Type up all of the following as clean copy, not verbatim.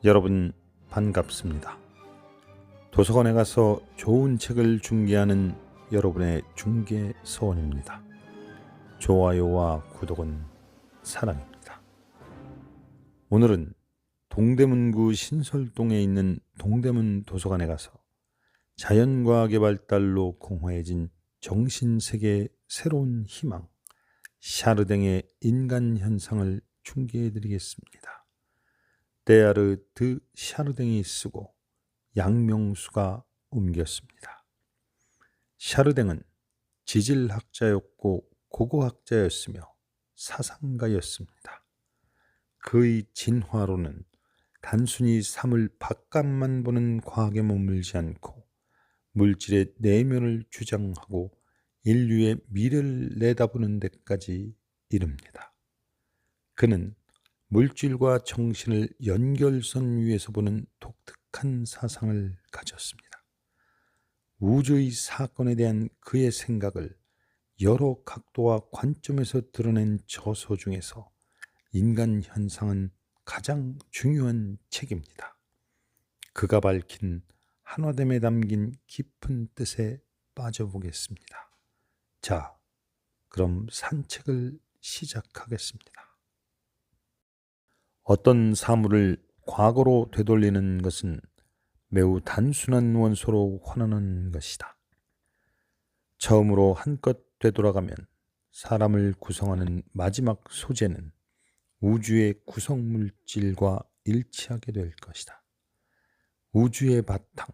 여러분 반갑습니다. 도서관에 가서 좋은 책을 중개하는 여러분의 중개서원입니다. 좋아요와 구독은 사랑입니다. 오늘은 동대문구 신설동에 있는 동대문 도서관에 가서 자연과학의 발달로 공허해진 정신세계의 새로운 희망, 샤르댕의 인간 현상을 중개해드리겠습니다. 데아르 드 샤르댕이 쓰고 양명수가 옮겼습니다. 샤르댕은 지질학자였고 고고학자였으며 사상가였습니다. 그의 진화론은 단순히 삶을 바깥만 보는 과학에 머물지 않고 물질의 내면을 주장하고 인류의 미래를 내다보는 데까지 이릅니다. 그는 물질과 정신을 연결선 위에서 보는 독특한 사상을 가졌습니다. 우주의 사건에 대한 그의 생각을 여러 각도와 관점에서 드러낸 저서 중에서 인간 현상은 가장 중요한 책입니다. 그가 밝힌 한화됨에 담긴 깊은 뜻에 빠져보겠습니다. 자, 그럼 산책을 시작하겠습니다. 어떤 사물을 과거로 되돌리는 것은 매우 단순한 원소로 환원하는 것이다. 처음으로 한껏 되돌아가면 사람을 구성하는 마지막 소재는 우주의 구성물질과 일치하게 될 것이다. 우주의 바탕,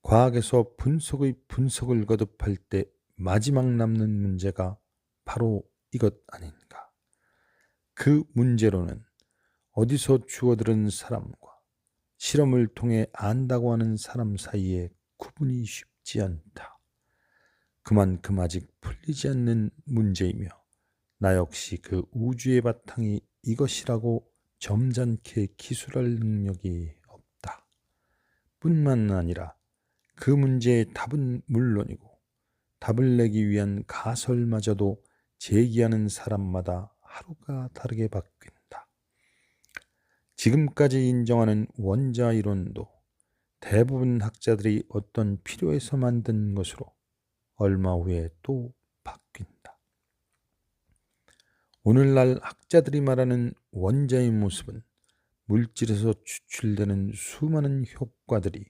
과학에서 분석의 분석을 거듭할 때 마지막 남는 문제가 바로 이것 아닌가. 그 문제로는 어디서 주워들은 사람과 실험을 통해 안다고 하는 사람 사이에 구분이 쉽지 않다. 그만큼 아직 풀리지 않는 문제이며 나 역시 그 우주의 바탕이 이것이라고 점잖게 기술할 능력이 없다. 뿐만 아니라 그 문제의 답은 물론이고 답을 내기 위한 가설마저도 제기하는 사람마다 하루가 다르게 바뀐다. 지금까지 인정하는 원자 이론도 대부분 학자들이 어떤 필요에서 만든 것으로 얼마 후에 또 바뀐다. 오늘날 학자들이 말하는 원자의 모습은 물질에서 추출되는 수많은 효과들이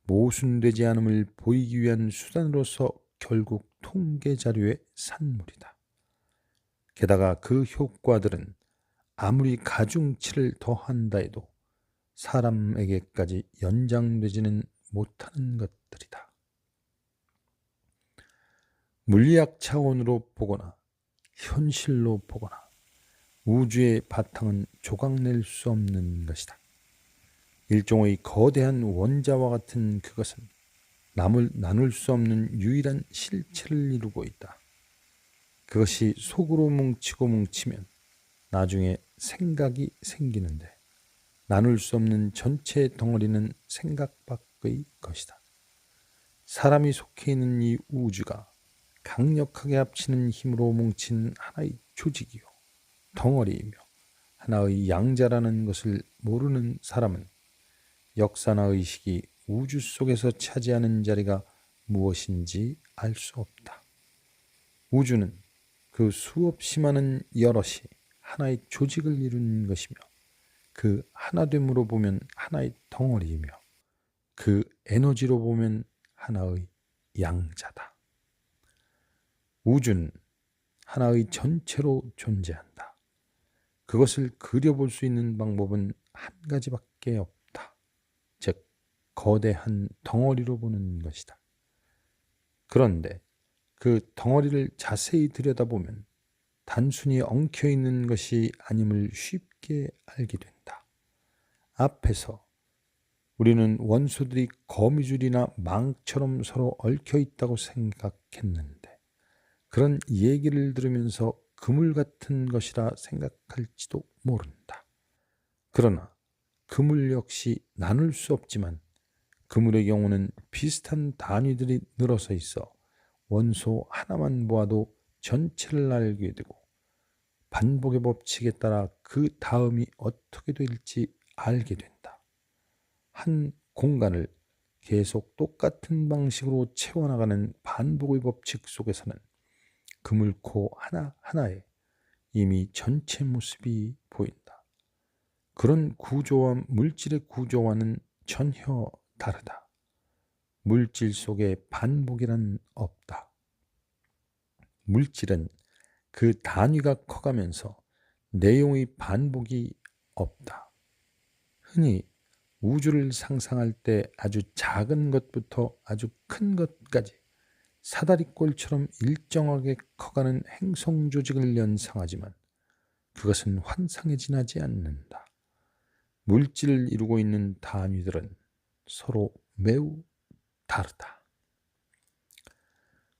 모순되지 않음을 보이기 위한 수단으로서 결국 통계 자료의 산물이다. 게다가 그 효과들은 아무리 가중치를 더한다 해도 사람에게까지 연장되지는 못하는 것들이다. 물리학 차원으로 보거나 현실로 보거나 우주의 바탕은 조각낼 수 없는 것이다. 일종의 거대한 원자와 같은 그것은 나눌 수 없는 유일한 실체를 이루고 있다. 그것이 속으로 뭉치고 뭉치면 나중에 생각이 생기는데 나눌 수 없는 전체 덩어리는 생각 밖의 것이다. 사람이 속해 있는 이 우주가 강력하게 합치는 힘으로 뭉친 하나의 조직이요 덩어리이며 하나의 양자라는 것을 모르는 사람은 역사나 의식이 우주 속에서 차지하는 자리가 무엇인지 알 수 없다. 우주는 그 수없이 많은 여럿이 하나의 조직을 이루는 것이며 그 하나됨으로 보면 하나의 덩어리이며 그 에너지로 보면 하나의 양자다. 우주는 하나의 전체로 존재한다. 그것을 그려볼 수 있는 방법은 한 가지밖에 없다. 즉 거대한 덩어리로 보는 것이다. 그런데 그 덩어리를 자세히 들여다보면 단순히 엉켜있는 것이 아님을 쉽게 알게 된다. 앞에서 우리는 원소들이 거미줄이나 망처럼 서로 얽혀있다고 생각했는데 그런 얘기를 들으면서 그물 같은 것이라 생각할지도 모른다. 그러나 그물 역시 나눌 수 없지만 그물의 경우는 비슷한 단위들이 늘어서 있어 원소 하나만 보아도 전체를 알게 되고 반복의 법칙에 따라 그 다음이 어떻게 될지 알게 된다. 한 공간을 계속 똑같은 방식으로 채워나가는 반복의 법칙 속에서는 그물코 하나하나에 이미 전체 모습이 보인다. 그런 구조와 물질의 구조와는 전혀 다르다. 물질 속에 반복이란 없다. 물질은 그 단위가 커가면서 내용의 반복이 없다. 흔히 우주를 상상할 때 아주 작은 것부터 아주 큰 것까지 사다리꼴처럼 일정하게 커가는 행성 조직을 연상하지만 그것은 환상에 지나지 않는다. 물질을 이루고 있는 단위들은 서로 매우 다르다.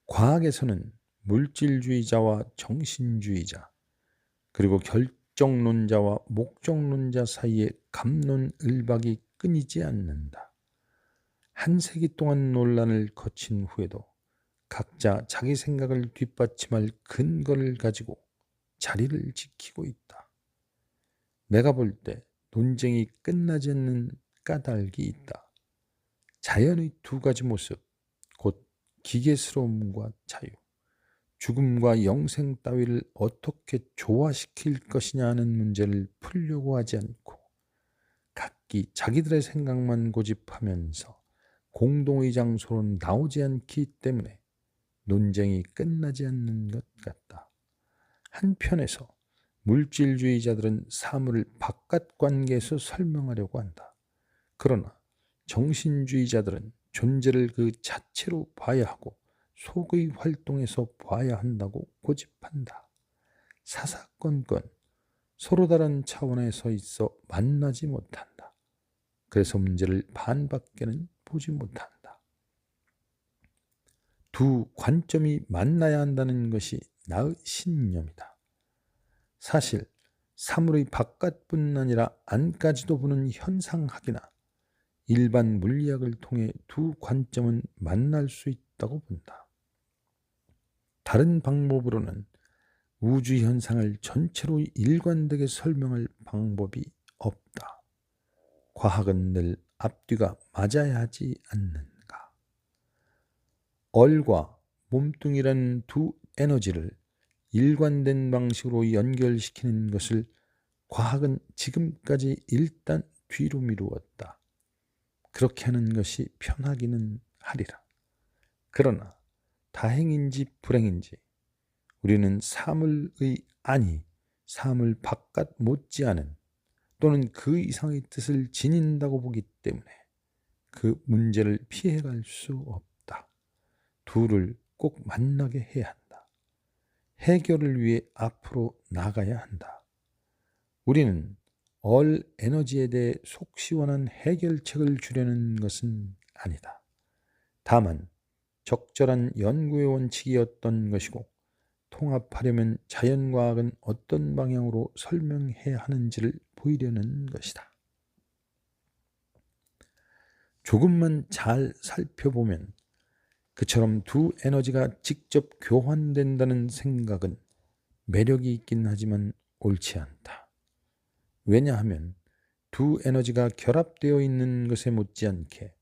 과학에서는 물질주의자와 정신주의자, 그리고 결정론자와 목적론자 사이에 갑론을박이 끊이지 않는다. 한 세기 동안 논란을 거친 후에도 각자 자기 생각을 뒷받침할 근거를 가지고 자리를 지키고 있다. 내가 볼 때 논쟁이 끝나지 않는 까닭이 있다. 자연의 두 가지 모습, 곧 기계스러움과 자유, 죽음과 영생 따위를 어떻게 조화시킬 것이냐 하는 문제를 풀려고 하지 않고 각기 자기들의 생각만 고집하면서 공동의 장소로 나오지 않기 때문에 논쟁이 끝나지 않는 것 같다. 한편에서 물질주의자들은 사물을 바깥 관계에서 설명하려고 한다. 그러나 정신주의자들은 존재를 그 자체로 봐야 하고 속의 활동에서 봐야 한다고 고집한다. 사사건건 서로 다른 차원에서 있어 만나지 못한다. 그래서 문제를 반밖에는 보지 못한다. 두 관점이 만나야 한다는 것이 나의 신념이다. 사실 사물의 바깥뿐 아니라 안까지도 보는 현상학이나 일반 물리학을 통해 두 관점은 만날 수 있다고 본다. 다른 방법으로는 우주 현상을 전체로 일관되게 설명할 방법이 없다. 과학은 늘 앞뒤가 맞아야 하지 않는가. 얼과 몸뚱이라는 두 에너지를 일관된 방식으로 연결시키는 것을 과학은 지금까지 일단 뒤로 미루었다. 그렇게 하는 것이 편하기는 하리라. 그러나 다행인지 불행인지 우리는 사물의 안이 사물 바깥 못지않은 또는 그 이상의 뜻을 지닌다고 보기 때문에 그 문제를 피해갈 수 없다. 둘을 꼭 만나게 해야 한다. 해결을 위해 앞으로 나가야 한다. 우리는 얼 에너지에 대해 속 시원한 해결책을 주려는 것은 아니다. 다만 적절한 연구의 원칙이었던 것이고 통합하려면 자연과학은 어떤 방향으로 설명해야 하는지를 보이려는 것이다. 조금만 잘 살펴보면 그처럼 두 에너지가 직접 교환된다는 생각은 매력이 있긴 하지만 옳지 않다. 왜냐하면 두 에너지가 결합되어 있는 것에 못지않게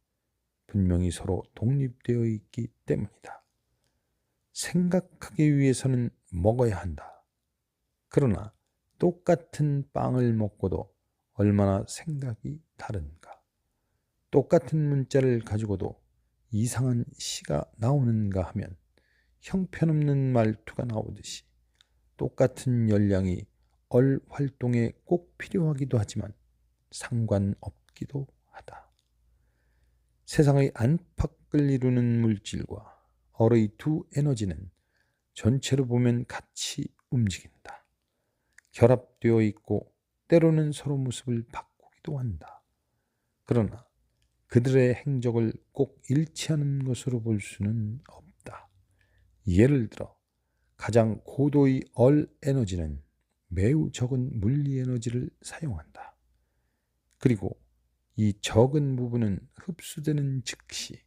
분명히 서로 독립되어 있기 때문이다. 생각하기 위해서는 먹어야 한다. 그러나 똑같은 빵을 먹고도 얼마나 생각이 다른가. 똑같은 문자를 가지고도 이상한 시가 나오는가 하면 형편없는 말투가 나오듯이 똑같은 열량이 얼 활동에 꼭 필요하기도 하지만 상관없기도 하다. 세상의 안팎을 이루는 물질과 얼의 두 에너지는 전체로 보면 같이 움직인다. 결합되어 있고 때로는 서로 모습을 바꾸기도 한다. 그러나 그들의 행적을 꼭 일치하는 것으로 볼 수는 없다. 예를 들어 가장 고도의 얼 에너지는 매우 적은 물리 에너지를 사용한다. 그리고 이 적은 부분은 흡수되는 즉시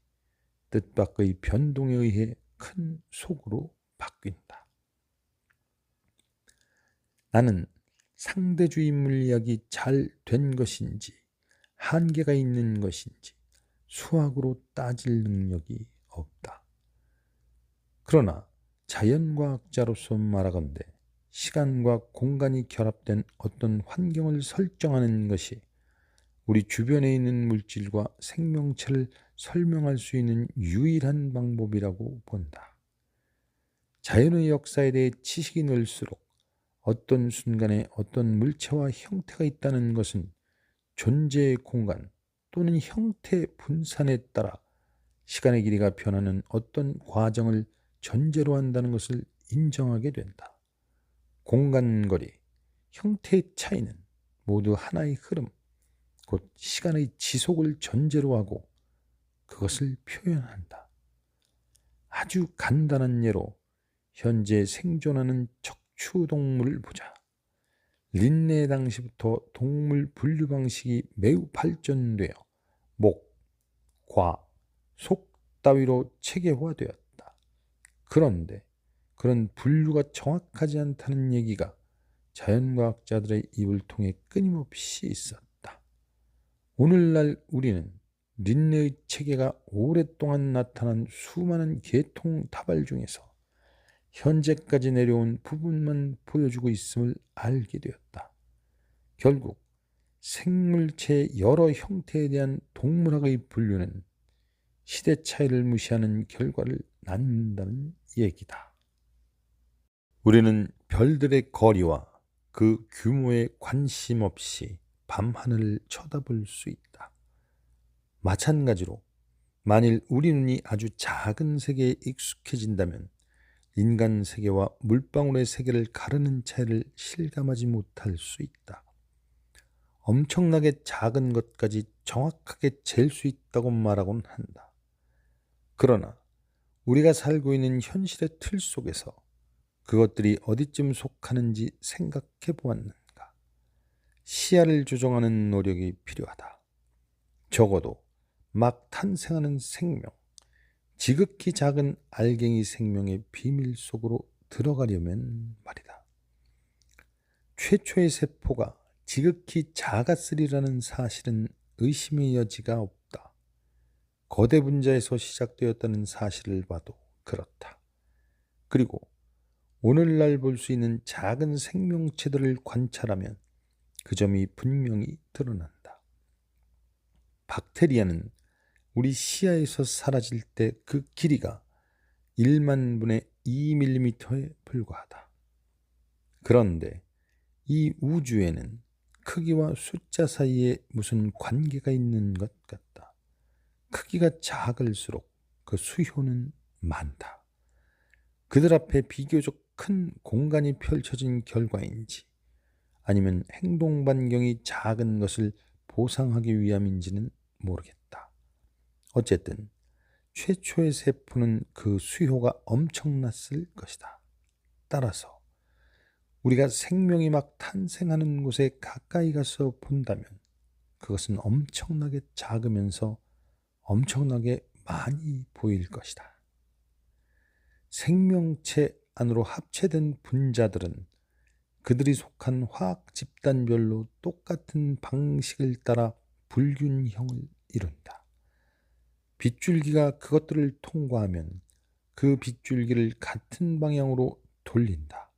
뜻밖의 변동에 의해 큰 속으로 바뀐다. 나는 상대주의 물리학이 잘 된 것인지 한계가 있는 것인지 수학으로 따질 능력이 없다. 그러나 자연과학자로서 말하건대 시간과 공간이 결합된 어떤 환경을 설정하는 것이 우리 주변에 있는 물질과 생명체를 설명할 수 있는 유일한 방법이라고 본다. 자연의 역사에 대해 지식이 늘수록 어떤 순간에 어떤 물체와 형태가 있다는 것은 존재의 공간 또는 형태 분산에 따라 시간의 길이가 변하는 어떤 과정을 전제로 한다는 것을 인정하게 된다. 공간거리, 형태의 차이는 모두 하나의 흐름, 곧 시간의 지속을 전제로 하고 그것을 표현한다. 아주 간단한 예로 현재 생존하는 척추동물을 보자. 린네 당시부터 동물 분류 방식이 매우 발전되어 목, 과, 속 따위로 체계화되었다. 그런데 그런 분류가 정확하지 않다는 얘기가 자연과학자들의 입을 통해 끊임없이 있었다. 오늘날 우리는 린네의 체계가 오랫동안 나타난 수많은 계통 타발 중에서 현재까지 내려온 부분만 보여주고 있음을 알게 되었다. 결국 생물체의 여러 형태에 대한 동물학의 분류는 시대 차이를 무시하는 결과를 낳는다는 얘기다. 우리는 별들의 거리와 그 규모에 관심 없이 밤하늘을 쳐다볼 수 있다. 마찬가지로 만일 우리 눈이 아주 작은 세계에 익숙해진다면 인간 세계와 물방울의 세계를 가르는 차이를 실감하지 못할 수 있다. 엄청나게 작은 것까지 정확하게 잴 수 있다고 말하곤 한다. 그러나 우리가 살고 있는 현실의 틀 속에서 그것들이 어디쯤 속하는지 생각해 보았는가? 시야를 조정하는 노력이 필요하다. 적어도 막 탄생하는 생명, 지극히 작은 알갱이 생명의 비밀 속으로 들어가려면 말이다. 최초의 세포가 지극히 작았으리라는 사실은 의심의 여지가 없다. 거대 분자에서 시작되었다는 사실을 봐도 그렇다. 그리고 오늘날 볼 수 있는 작은 생명체들을 관찰하면 그 점이 분명히 드러난다. 박테리아는 우리 시야에서 사라질 때 그 길이가 1만 분의 2mm에 불과하다. 그런데 이 우주에는 크기와 숫자 사이에 무슨 관계가 있는 것 같다. 크기가 작을수록 그 수효는 많다. 그들 앞에 비교적 큰 공간이 펼쳐진 결과인지 아니면 행동 반경이 작은 것을 보상하기 위함인지는 모르겠다. 어쨌든 최초의 세포는 그 수효가 엄청났을 것이다. 따라서 우리가 생명이 막 탄생하는 곳에 가까이 가서 본다면 그것은 엄청나게 작으면서 엄청나게 많이 보일 것이다. 생명체 안으로 합체된 분자들은 그들이 속한 화학 집단별로 똑같은 방식을 따라 불균형을 이룬다. 빗줄기가 그것들을 통과하면 그 빗줄기를 같은 방향으로 돌린다.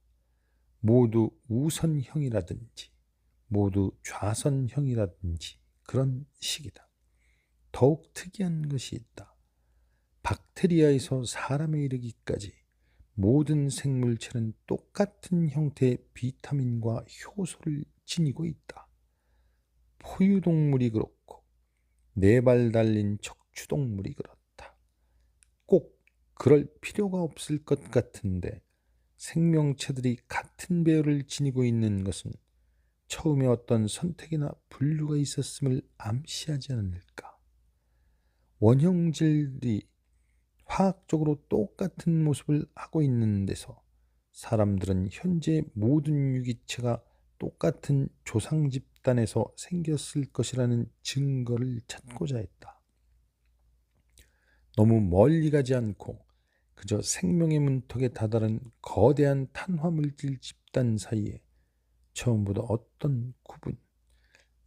모두 우선형이라든지 모두 좌선형이라든지 그런 식이다. 더욱 특이한 것이 있다. 박테리아에서 사람에 이르기까지 모든 생물체는 똑같은 형태의 비타민과 효소를 지니고 있다. 포유동물이 그렇고 네 발 달린 척추동물이 그렇다. 꼭 그럴 필요가 없을 것 같은데 생명체들이 같은 배열을 지니고 있는 것은 처음에 어떤 선택이나 분류가 있었음을 암시하지 않을까. 원형질이 화학적으로 똑같은 모습을 하고 있는 데서 사람들은 현재 모든 유기체가 똑같은 조상 집단에서 생겼을 것이라는 증거를 찾고자 했다. 너무 멀리 가지 않고 그저 생명의 문턱에 다다른 거대한 탄화물질 집단 사이에 처음보다 어떤 구분,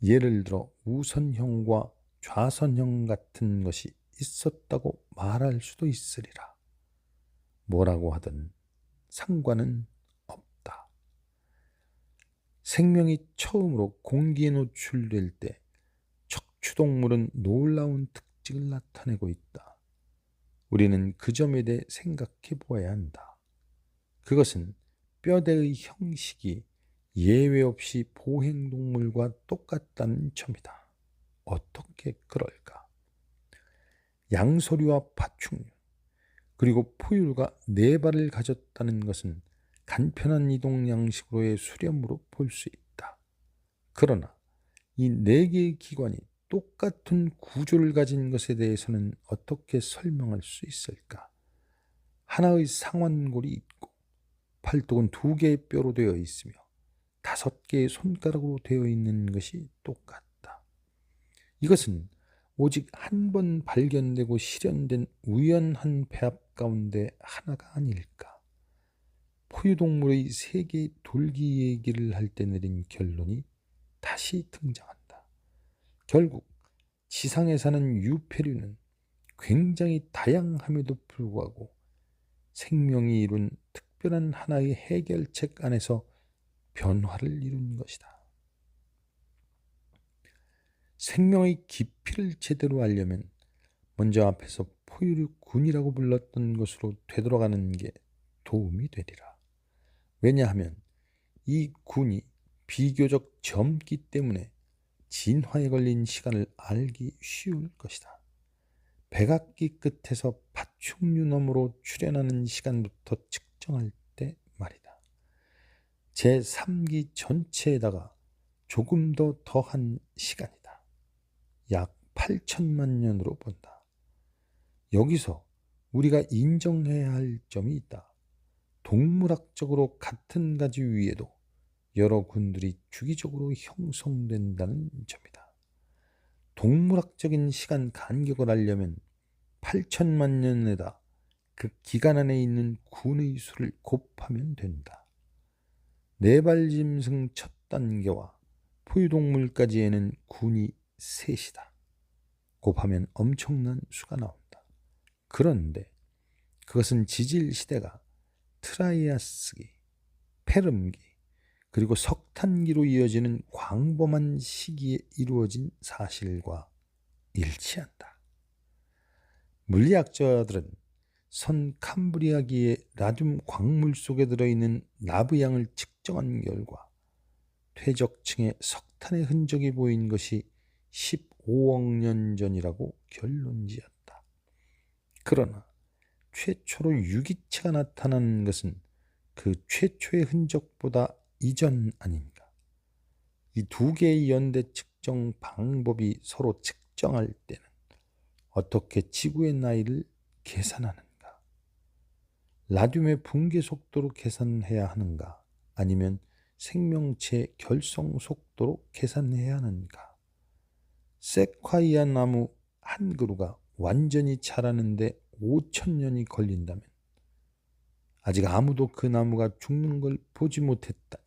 예를 들어 우선형과 좌선형 같은 것이 있었다고 말할 수도 있으리라. 뭐라고 하든 상관은 없다. 생명이 처음으로 공기에 노출될 때 척추동물은 놀라운 특징을 나타내고 있다. 우리는 그 점에 대해 생각해 보아야 한다. 그것은 뼈대의 형식이 예외 없이 보행동물과 똑같다는 점이다. 어떻게 그럴까? 양서류와 파충류, 그리고 포유류가 네 발을 가졌다는 것은 간편한 이동 양식으로의 수렴으로 볼 수 있다. 그러나 이 네 개의 기관이 똑같은 구조를 가진 것에 대해서는 어떻게 설명할 수 있을까? 하나의 상완골이 있고 팔뚝은 두 개의 뼈로 되어 있으며 다섯 개의 손가락으로 되어 있는 것이 똑같다. 이것은 오직 한 번 발견되고 실현된 우연한 배합 가운데 하나가 아닐까? 포유동물의 세 개의 돌기 얘기를 할 때 내린 결론이 다시 등장한다. 결국 지상에 사는 유패류는 굉장히 다양함에도 불구하고 생명이 이룬 특별한 하나의 해결책 안에서 변화를 이룬 것이다. 생명의 깊이를 제대로 알려면 먼저 앞에서 포유류군이라고 불렀던 것으로 되돌아가는 게 도움이 되리라. 왜냐하면 이 군이 비교적 젊기 때문에 진화에 걸린 시간을 알기 쉬울 것이다. 백악기 끝에서 파충류 너머로 출현하는 시간부터 측정할 때 말이다. 제3기 전체에다가 조금 더 더한 시간이다. 약 8천만 년으로 본다. 여기서 우리가 인정해야 할 점이 있다. 동물학적으로 같은 가지 위에도 여러 군들이 주기적으로 형성된다는 점이다. 동물학적인 시간 간격을 알려면 8천만 년에다 그 기간 안에 있는 군의 수를 곱하면 된다. 네발짐승 첫 단계와 포유동물까지에는 군이 셋이다. 곱하면 엄청난 수가 나온다. 그런데 그것은 지질시대가 트라이아스기, 페름기, 그리고 석탄기로 이어지는 광범한 시기에 이루어진 사실과 일치한다. 물리학자들은 선 캄브리아기의 라듐 광물 속에 들어있는 나브양을 측정한 결과 퇴적층에 석탄의 흔적이 보인 것이 15억 년 전이라고 결론지었다. 그러나 최초로 유기체가 나타난 것은 그 최초의 흔적보다 이전 아닌가? 이 두 개의 연대 측정 방법이 서로 측정할 때는 어떻게 지구의 나이를 계산하는가? 라듐의 붕괴 속도로 계산해야 하는가? 아니면 생명체 결성 속도로 계산해야 하는가? 세콰이아 나무 한 그루가 완전히 자라는데 5,000년이 걸린다면 아직 아무도 그 나무가 죽는 걸 보지 못했다니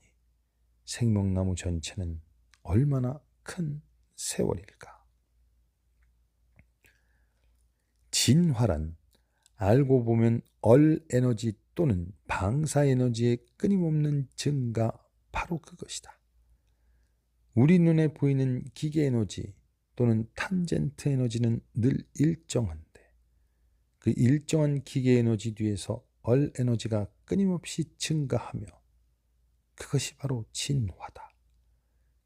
생명나무 전체는 얼마나 큰 세월일까? 진화란 알고 보면 얼에너지 또는 방사에너지의 끊임없는 증가, 바로 그것이다. 우리 눈에 보이는 기계에너지 또는 탄젠트 에너지는 늘 일정한데 그 일정한 기계에너지 뒤에서 얼에너지가 끊임없이 증가하며 그것이 바로 진화다.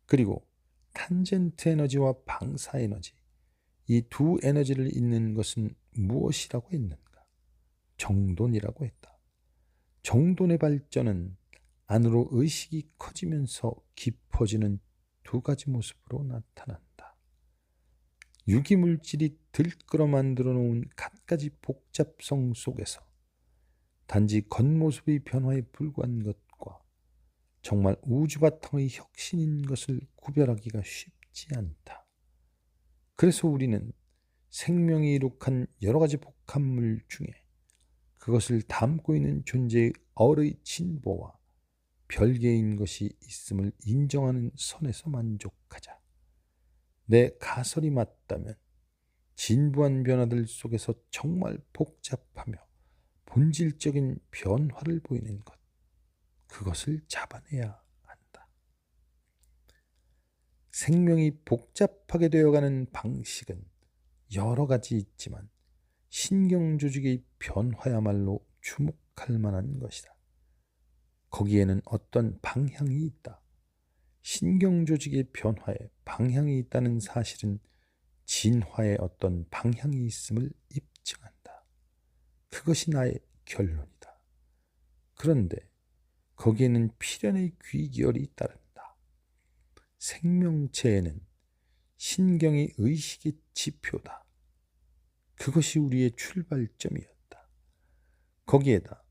그리고 탄젠트 에너지와 방사 에너지, 이 두 에너지를 잇는 것은 무엇이라고 했는가? 정돈이라고 했다. 정돈의 발전은 안으로 의식이 커지면서 깊어지는 두 가지 모습으로 나타난다. 유기물질이 들끓어 만들어 놓은 갖가지 복잡성 속에서 단지 겉모습의 변화에 불과한 것과 정말 우주 바탕의 혁신인 것을 구별하기가 쉽지 않다. 그래서 우리는 생명이 이룩한 여러 가지 복합물 중에 그것을 담고 있는 존재의 얼의 진보와 별개인 것이 있음을 인정하는 선에서 만족하자. 내 가설이 맞다면 진부한 변화들 속에서 정말 복잡하며 본질적인 변화를 보이는 것, 그것을 잡아내야 한다. 생명이 복잡하게 되어가는 방식은 여러 가지 있지만 신경조직의 변화야말로 주목할 만한 것이다. 거기에는 어떤 방향이 있다. 신경조직의 변화에 방향이 있다는 사실은 진화에 어떤 방향이 있음을 입증한다. 그것이 나의 결론이다. 그런데 거기에는 필연의 귀결이 따른다. 생명체에는 신경이 의식의 지표다. 그것이 우리의 출발점이었다. 거기에다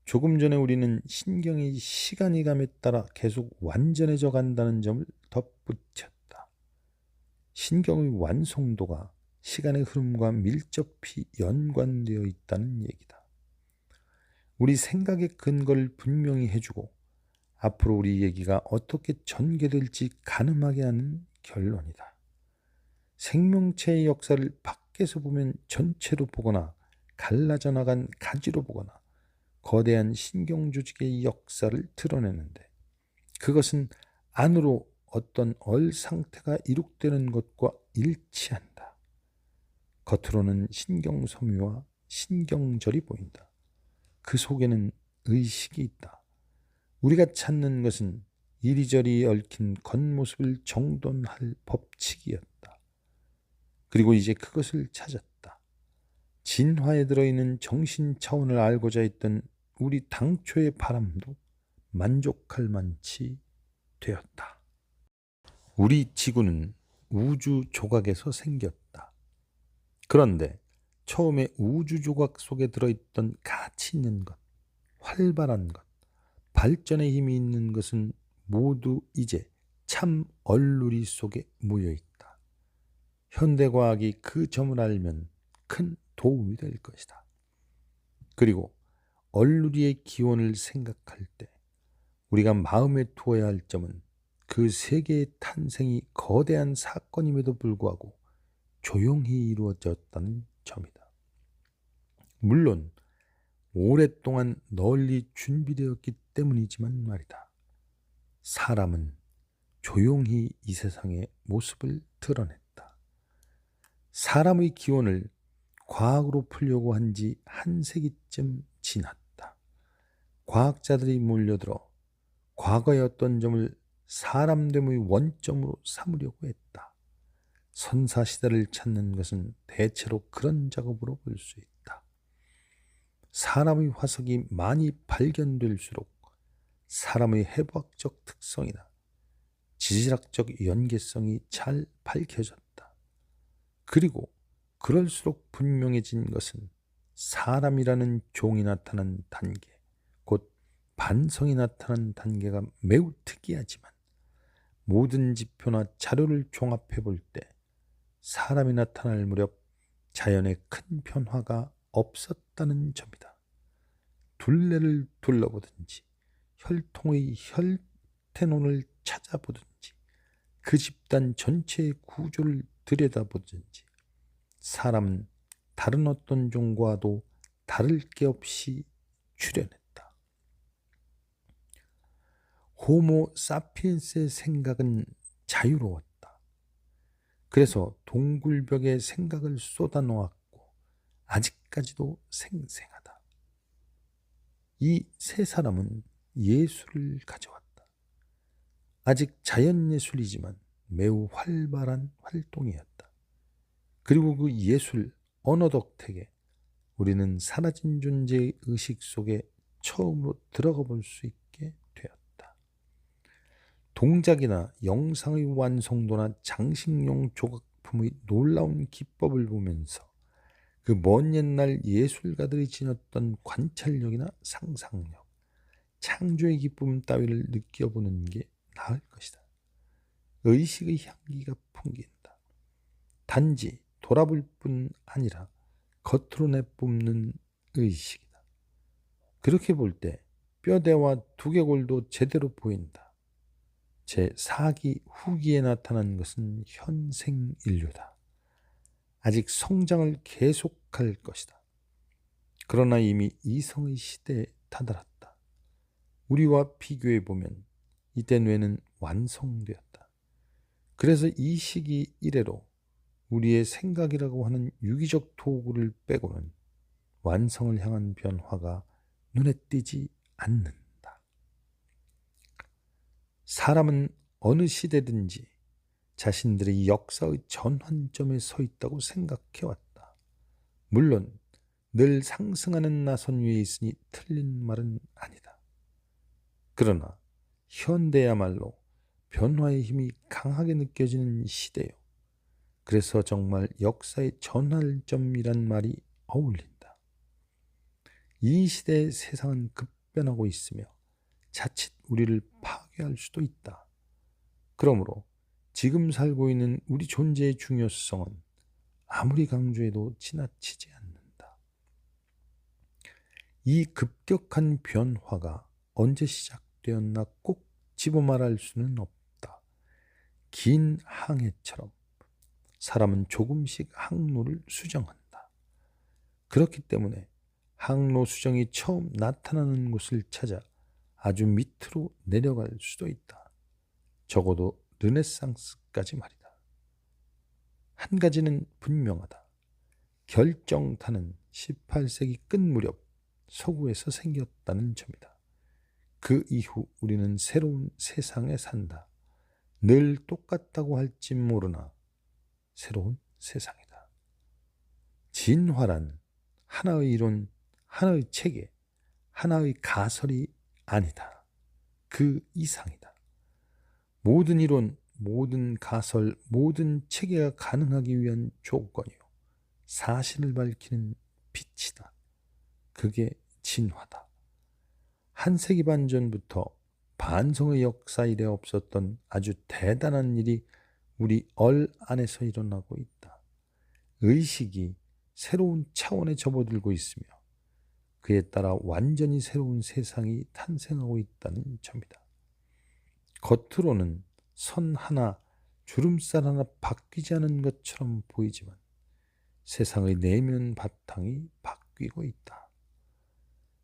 조금 전에 우리는 신경이 시간이 감에 따라 계속 완전해져 간다는 점을 덧붙였다. 신경의 완성도가 시간의 흐름과 밀접히 연관되어 있다는 얘기다. 우리 생각의 근거를 분명히 해주고 앞으로 우리 얘기가 어떻게 전개될지 가늠하게 하는 결론이다. 생명체의 역사를 밖에서 보면 전체로 보거나 갈라져 나간 가지로 보거나 거대한 신경조직의 역사를 드러내는데 그것은 안으로 어떤 얼상태가 이룩되는 것과 일치한다. 겉으로는 신경섬유와 신경절이 보인다. 그 속에는 의식이 있다. 우리가 찾는 것은 이리저리 얽힌 겉모습을 정돈할 법칙이었다. 그리고 이제 그것을 찾았다. 진화에 들어있는 정신 차원을 알고자 했던 우리 당초의 바람도 만족할 만치 되었다. 우리 지구는 우주 조각에서 생겼다. 그런데 처음에 우주 조각 속에 들어있던 가치 있는 것, 활발한 것, 발전의 힘이 있는 것은 모두 이제 참 얼루리 속에 모여있다. 현대과학이 그 점을 알면 큰 도움이 될 것이다. 그리고 얼루리의 기원을 생각할 때 우리가 마음에 두어야 할 점은 그 세계의 탄생이 거대한 사건임에도 불구하고 조용히 이루어졌다는 점이다. 물론 오랫동안 널리 준비되었기 때문이지만 말이다. 사람은 조용히 이 세상의 모습을 드러냈다. 사람의 기원을 과학으로 풀려고 한 지 한 세기쯤 지났다. 과학자들이 몰려들어 과거의 어떤 점을 사람됨의 원점으로 삼으려고 했다. 선사시대를 찾는 것은 대체로 그런 작업으로 볼 수 있다. 사람의 화석이 많이 발견될수록 사람의 해부학적 특성이나 지질학적 연계성이 잘 밝혀졌다. 그리고 그럴수록 분명해진 것은 사람이라는 종이 나타난 단계, 곧 반성이 나타난 단계가 매우 특이하지만 모든 지표나 자료를 종합해 볼 때 사람이 나타날 무렵 자연에 큰 변화가 없었다는 점이다. 둘레를 둘러보든지 혈통의 혈태론을 찾아보든지 그 집단 전체의 구조를 들여다보든지 사람은 다른 어떤 종과도 다를 게 없이 출현했다. 호모 사피엔스의 생각은 자유로웠다. 그래서 동굴벽에 생각을 쏟아놓았고 아직까지도 생생하다. 이 세 사람은 예술을 가져왔다. 아직 자연예술이지만 매우 활발한 활동이었다. 그리고 그 예술 언어 덕택에 우리는 사라진 존재의 의식 속에 처음으로 들어가 볼 수 있게 되었다. 동작이나 영상의 완성도나 장식용 조각품의 놀라운 기법을 보면서 그 먼 옛날 예술가들이 지녔던 관찰력이나 상상력, 창조의 기쁨 따위를 느껴보는 게 나을 것이다. 의식의 향기가 풍긴다. 단지 돌아볼 뿐 아니라 겉으로 내뿜는 의식이다. 그렇게 볼 때 뼈대와 두개골도 제대로 보인다. 제4기 후기에 나타난 것은 현생 인류다. 아직 성장을 계속할 것이다. 그러나 이미 이성의 시대에 다다랐다. 우리와 비교해 보면 이때 뇌는 완성되었다. 그래서 이 시기 이래로 우리의 생각이라고 하는 유기적 도구를 빼고는 완성을 향한 변화가 눈에 띄지 않는다. 사람은 어느 시대든지 자신들의 역사의 전환점에 서 있다고 생각해왔다. 물론 늘 상승하는 나선 위에 있으니 틀린 말은 아니다. 그러나 현대야말로 변화의 힘이 강하게 느껴지는 시대요. 그래서 정말 역사의 전환점이란 말이 어울린다. 이 시대의 세상은 급변하고 있으며 자칫 우리를 파괴할 수도 있다. 그러므로 지금 살고 있는 우리 존재의 중요성은 아무리 강조해도 지나치지 않는다. 이 급격한 변화가 언제 시작되었나 꼭 집어 말할 수는 없다. 긴 항해처럼 사람은 조금씩 항로를 수정한다. 그렇기 때문에 항로 수정이 처음 나타나는 곳을 찾아 아주 밑으로 내려갈 수도 있다. 적어도 르네상스까지 말이다. 한 가지는 분명하다. 결정타는 18세기 끝 무렵 서구에서 생겼다는 점이다. 그 이후 우리는 새로운 세상에 산다. 늘 똑같다고 할지 모르나 새로운 세상이다. 진화란 하나의 이론, 하나의 체계, 하나의 가설이 아니다. 그 이상이다. 모든 이론, 모든 가설, 모든 체계가 가능하기 위한 조건이요. 사실을 밝히는 빛이다. 그게 진화다. 한 세기 반 전부터 반성의 역사 이래 없었던 아주 대단한 일이 우리 안에서 일어나고 있다. 의식이 새로운 차원에 접어들고 있으며 그에 따라 완전히 새로운 세상이 탄생하고 있다는 점이다. 겉으로는 선 하나, 주름살 하나 바뀌지 않은 것처럼 보이지만 세상의 내면 바탕이 바뀌고 있다.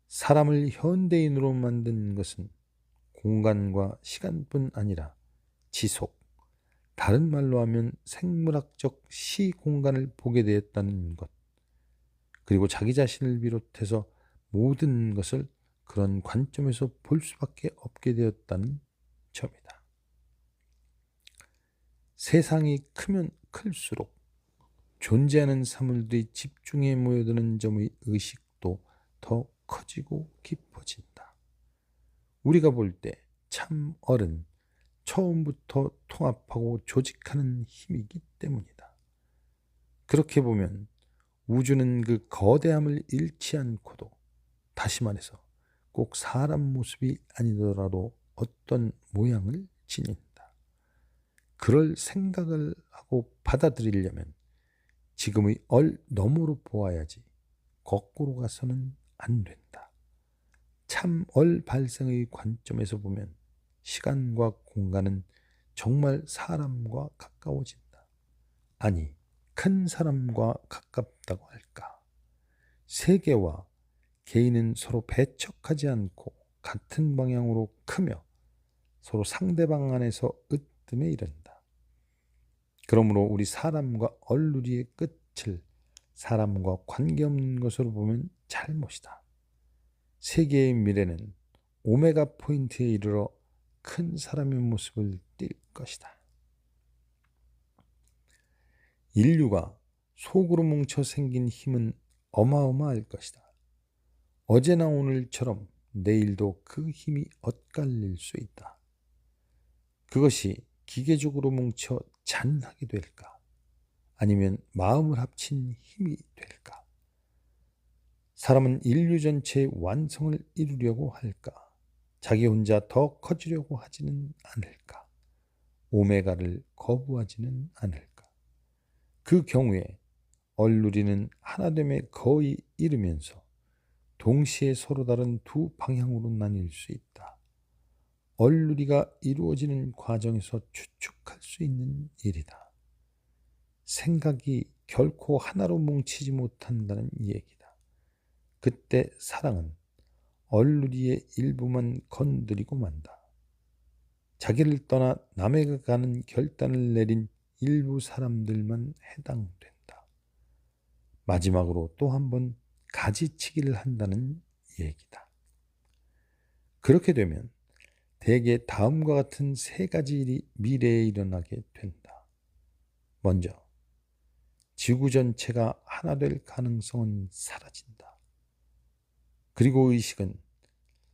사람을 현대인으로 만든 것은 공간과 시간뿐 아니라 지속, 다른 말로 하면 생물학적 시공간을 보게 되었다는 것, 그리고 자기 자신을 비롯해서 모든 것을 그런 관점에서 볼 수밖에 없게 되었다는 점이다. 세상이 크면 클수록 존재하는 사물들이 집중해 모여드는 점의 의식도 더 커지고 깊어진다. 우리가 볼 때 참 어른, 처음부터 통합하고 조직하는 힘이기 때문이다. 그렇게 보면 우주는 그 거대함을 잃지 않고도, 다시 말해서 꼭 사람 모습이 아니더라도 어떤 모양을 지닌다. 그럴 생각을 하고 받아들이려면 지금의 너머로 보아야지 거꾸로 가서는 안 된다. 참 발생의 관점에서 보면 시간과 공간은 정말 사람과 가까워진다. 아니, 큰 사람과 가깝다고 할까. 세계와 개인은 서로 배척하지 않고 같은 방향으로 크며 서로 상대방 안에서 으뜸에 이른다. 그러므로 우리 사람과 얼루리의 끝을 사람과 관계없는 것으로 보면 잘못이다. 세계의 미래는 오메가 포인트에 이르러 큰 사람의 모습을 띌 것이다. 인류가 속으로 뭉쳐 생긴 힘은 어마어마할 것이다. 어제나 오늘처럼 내일도 그 힘이 엇갈릴 수 있다. 그것이 기계적으로 뭉쳐 잔하게 될까? 아니면 마음을 합친 힘이 될까? 사람은 인류 전체의 완성을 이루려고 할까? 자기 혼자 더 커지려고 하지는 않을까? 오메가를 거부하지는 않을까? 그 경우에 얼루리는 하나됨에 거의 이르면서 동시에 서로 다른 두 방향으로 나뉠 수 있다. 얼누리가 이루어지는 과정에서 추측할 수 있는 일이다. 생각이 결코 하나로 뭉치지 못한다는 얘기다. 그때 사랑은 얼누리의 일부만 건드리고 만다. 자기를 떠나 남에게 가는 결단을 내린 일부 사람들만 해당된다. 마지막으로 또 한 번 가지치기를 한다는 얘기다. 그렇게 되면 대개 다음과 같은 세 가지 일이 미래에 일어나게 된다. 먼저, 지구 전체가 하나 될 가능성은 사라진다. 그리고 의식은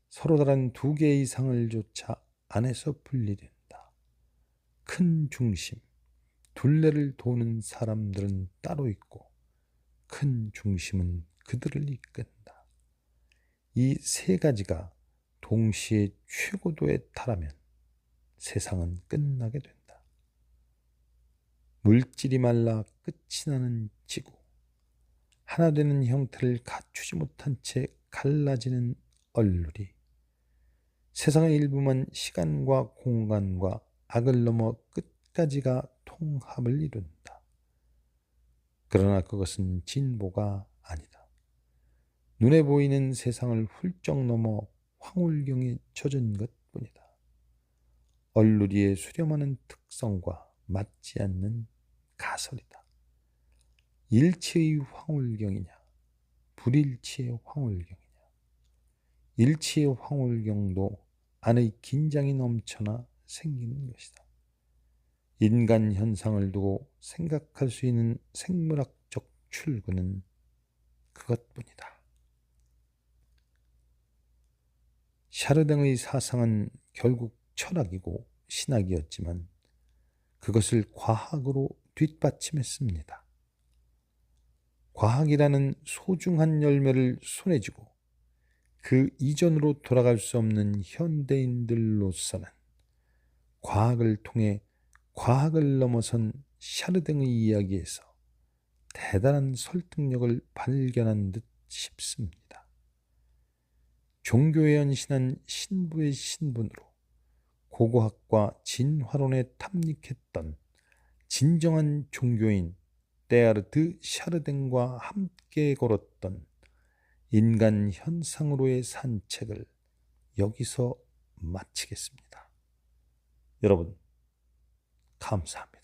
서로 다른 두 개 이상을 조차 안에서 분리된다. 큰 중심, 둘레를 도는 사람들은 따로 있고 큰 중심은 그들을 이끈다. 이 세 가지가 동시에 최고도에 달하면 세상은 끝나게 된다. 물질이 말라 끝이 나는 지구, 하나 되는 형태를 갖추지 못한 채 갈라지는 얼누리, 세상의 일부만 시간과 공간과 악을 넘어 끝까지가 통합을 이룬다. 그러나 그것은 진보가 아니다. 눈에 보이는 세상을 훌쩍 넘어 황홀경에 젖은 것뿐이다. 얼누리의 수렴하는 특성과 맞지 않는 가설이다. 일치의 황홀경이냐, 불일치의 황홀경이냐. 일치의 황홀경도 안의 긴장이 넘쳐나 생기는 것이다. 인간 현상을 두고 생각할 수 있는 생물학적 출구는 그것뿐이다. 샤르댕의 사상은 결국 철학이고 신학이었지만 그것을 과학으로 뒷받침했습니다. 과학이라는 소중한 열매를 손에 쥐고 그 이전으로 돌아갈 수 없는 현대인들로서는 과학을 통해 과학을 넘어선 샤르댕의 이야기에서 대단한 설득력을 발견한 듯 싶습니다. 종교에 헌신한 신부의 신분으로 고고학과 진화론에 탐닉했던 진정한 종교인 때아르트 샤르댕과 함께 걸었던 인간 현상으로의 산책을 여기서 마치겠습니다. 여러분, 감사합니다.